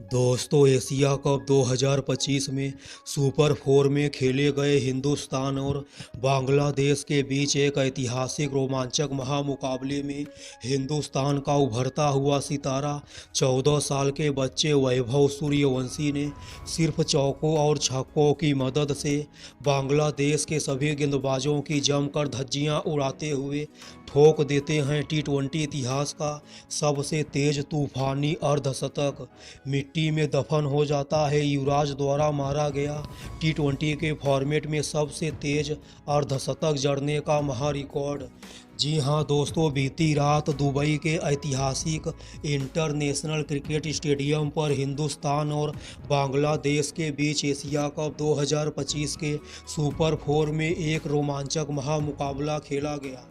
दोस्तों, Asia cup 2025 में super 4 में खेले गए हिंदुस्तान और बांग्लादेश के बीच एक ऐतिहासिक रोमांचक महामुकाबले में हिंदुस्तान का उभरता हुआ सितारा 14 साल के बच्चे वैभव सूर्यवंशी ने सिर्फ चौकों और छक्कों की मदद से बांग्लादेश के सभी गेंदबाजों की जमकर धज्जियां उड़ाते हुए ठोक देते हैं टी20 इतिहास का सबसे तेज तूफानी अर्धशतक। मिट्टी में दफन हो जाता है युवराज द्वारा मारा गया टी20 के फॉर्मेट में सबसे तेज अर्धशतक जड़ने का महारिकॉर्ड। जी हां दोस्तों, बीती रात दुबई के ऐतिहासिक इंटरनेशनल क्रिकेट स्टेडियम पर हिंदुस्तान और बांग्लादेश के बीच एशिया कप 2025 के सुपर 4 में एक रोमांचक महामुकाबला खेला गया।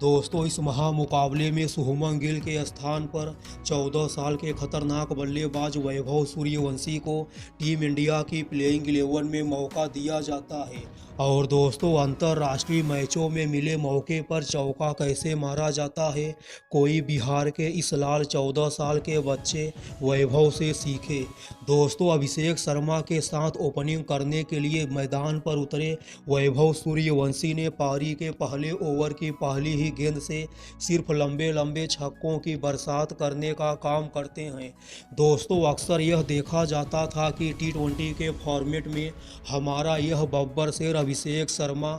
दोस्तों, इस महामुकाबले में शुभमन गिल के स्थान पर 14 साल के खतरनाक बल्लेबाज वैभव सूर्यवंशी को टीम इंडिया की प्लेइंग 11 में मौका दिया जाता है। और दोस्तों, अंतर्राष्ट्रीय मैचों में मिले मौके पर चौका कैसे मारा जाता है, कोई बिहार के इस लाल 14 साल के बच्चे वैभव से सीखे। दोस्तों, अभिषेक शर्मा के साथ ओपनिंग करने के लिए मैदान पर उतरे वैभव सूर्यवंशी ने पारी के पहले ओवर की पहली ही गेंद से सिर्फ लंबे लंबे छक्कों की बरसात करने का काम करते हैं। दोस्तों, अक्सर यह देखा जाता था कि टी20 के फॉर्मेट में हमारा यह बब्बर शेर अभिषेक शर्मा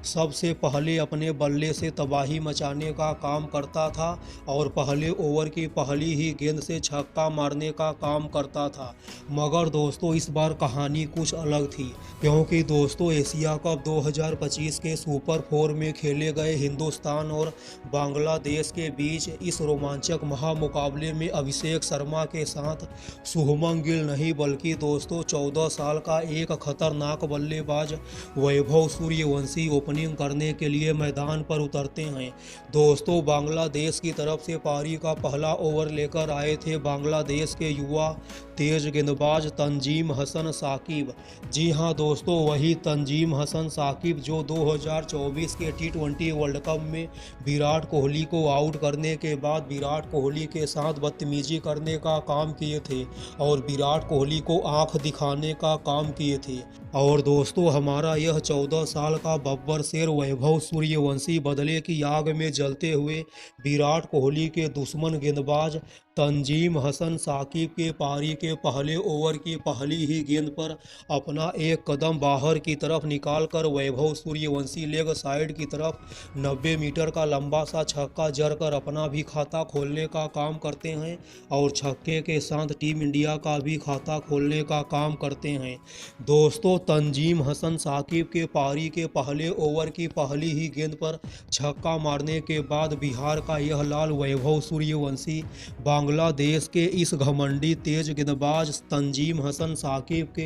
सबसे पहले अपने बल्ले से तबाही मचाने का काम करता था और पहले ओवर की पहली ही गेंद से छक्का मारने का काम करता था। मगर दोस्तों, इस बार कहानी कुछ अलग थी, क्योंकि दोस्तों एशिया कप 2025 के सुपर 4 में खेले गए हिंदुस्तान और बांग्लादेश के बीच इस रोमांचक महामुकाबले में अभिषेक शर्मा के साथ शुभमन गिल नहीं बल्कि दोस्तों 14 साल का एक खतरनाक बल्लेबाज वैभव सूर्यवंशी ओपनिंग करने के लिए मैदान पर उतरते हैं। दोस्तों, बांग्लादेश की तरफ से पारी का पहला ओवर लेकर आए थे बांग्लादेश के युवा तेज गेंदबाज तंजीम हसन साकिब। जी हां दोस्तों, वही तंजीम हसन साकिब जो 2024 के टी20 वर्ल्ड कप में विराट कोहली को आउट करने के बाद विराट कोहली के साथ बदतमीजी करने का काम किए थे और विराट कोहली को आंख दिखाने का काम किए थे। और दोस्तों, हमारा यह 14 साल का बब्बर शेर वैभव सूर्यवंशी बदले की आग में जलते हुए विराट कोहली के दुश्मन गेंदबाज तंजीम हसन साकिब के पारी के पहले ओवर की पहली ही गेंद पर अपना एक कदम बाहर की तरफ निकालकर वैभव सूर्यवंशी लेग साइड की तरफ 90 मीटर का लंबा सा छक्का जड़कर अपना भी खाता खोलने का काम करते हैं और छक्के के साथ टीम इंडिया का भी खाता खोलने का काम करते हैं। दोस्तों, तंजीम हसन साकिब के पारी के पहले ओवर की पहली ही गेंद पर छक्का मारने के बाद बिहार का यह लाल वैभव सूर्यवंशी बांग्लादेश के इस घमंडी तेज गेंदबाज तंजीम हसन साकिब के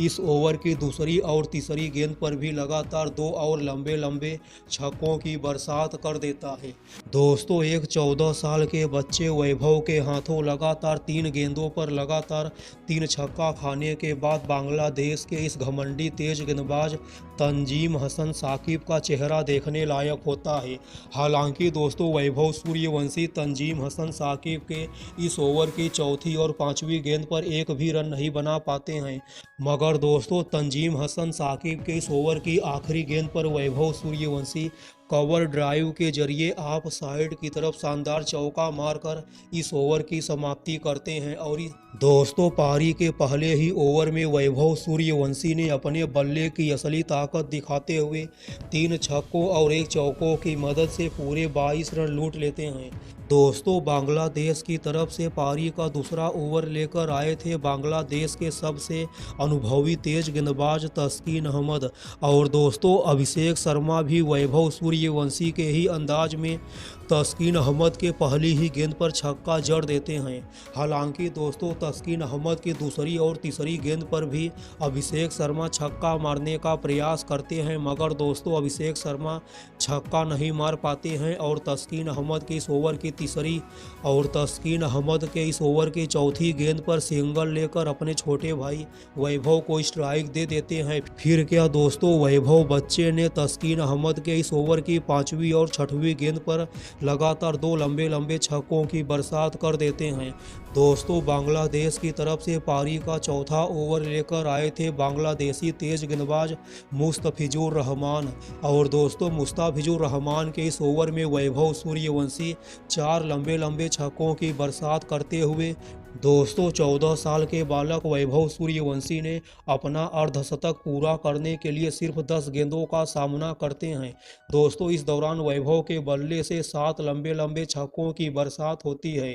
इस ओवर की दूसरी और तीसरी गेंद पर भी लगातार 2 और लंबे लंबे छक्कों की बरसात कर देता है। दोस्तों, एक 14 साल के बच्चे वैभव के हाथों लगातार 3 गेंदों पर लगातार 3 छक्का खाने के बाद बांग्लादेश के इस घमंडी तेज गेंदबाज तंजीम हसन साकिब का चेहरा देखने लायक होता है। हालांकि दोस्तों, वैभव सूर्यवंशी तंजीम हसन साकिब के इस ओवर की चौथी और पांचवी गेंद पर एक भी रन नहीं बना पाते हैं। मगर दोस्तों, तंजीम हसन साकिब के इस ओवर की आखिरी गेंद पर वैभव सूर्यवंशी कवर ड्राइव के जरिए आप साइड की तरफ शानदार चौका मारकर इस ओवर की समाप्ति करते हैं। और दोस्तों, पारी के पहले ही ओवर में वैभव सूर्यवंशी ने अपने बल्ले की असली ताकत दिखाते हुए 3 छक्कों और 1 चौकों की मदद से पूरे 22 रन लूट लेते हैं। दोस्तों, बांग्लादेश की तरफ से पारी का दूसरा ओवर लेकर आए थे बांग्लादेश के सबसे अनुभवी तेज गेंदबाज तस्कीन अहमद। और दोस्तों, अभिषेक शर्मा भी वैभव सूर्यवंशी के ही अंदाज में तस्कीन अहमद के पहली ही गेंद पर छक्का जड़ देते हैं। हालांकि दोस्तों, तस्कीन अहमद की दूसरी और तीसरी गेंद पर भी अभिषेक शर्मा छक्का मारने का प्रयास करते हैं, मगर दोस्तों अभिषेक शर्मा छक्का नहीं मार पाते हैं और तस्कीन अहमद के इस ओवर की तीसरी और तस्कीन अहमद के इस ओवर की चौथी गेंद पर सिंगल लेकर अपने छोटे भाई वैभव को स्ट्राइक दे देते हैं। फिर क्या दोस्तों, वैभव बच्चे ने तस्कीन अहमद के इस ओवर की 5वीं और 6वीं गेंद पर लगातार 2 लंबे लंबे छक्कों की बरसात कर देते हैं। दोस्तों, बांग्लादेश की तरफ से पारी का चौथा ओवर लेकर आए थे बांग्लादेशी तेज गेंदबाज मुस्तफिजुर रहमान। और दोस्तों, मुस्तफिजुर रहमान के इस ओवर में वैभव सूर्यवंशी 4 लंबे लंबे छक्कों की बरसात करते हुए दोस्तों 14 साल के बालक वैभव सूर्यवंशी ने अपना अर्धशतक पूरा करने के लिए सिर्फ 10 गेंदों का सामना करते हैं। दोस्तों, इस दौरान वैभव के बल्ले से 7 लंबे लंबे छक्कों की बरसात होती है।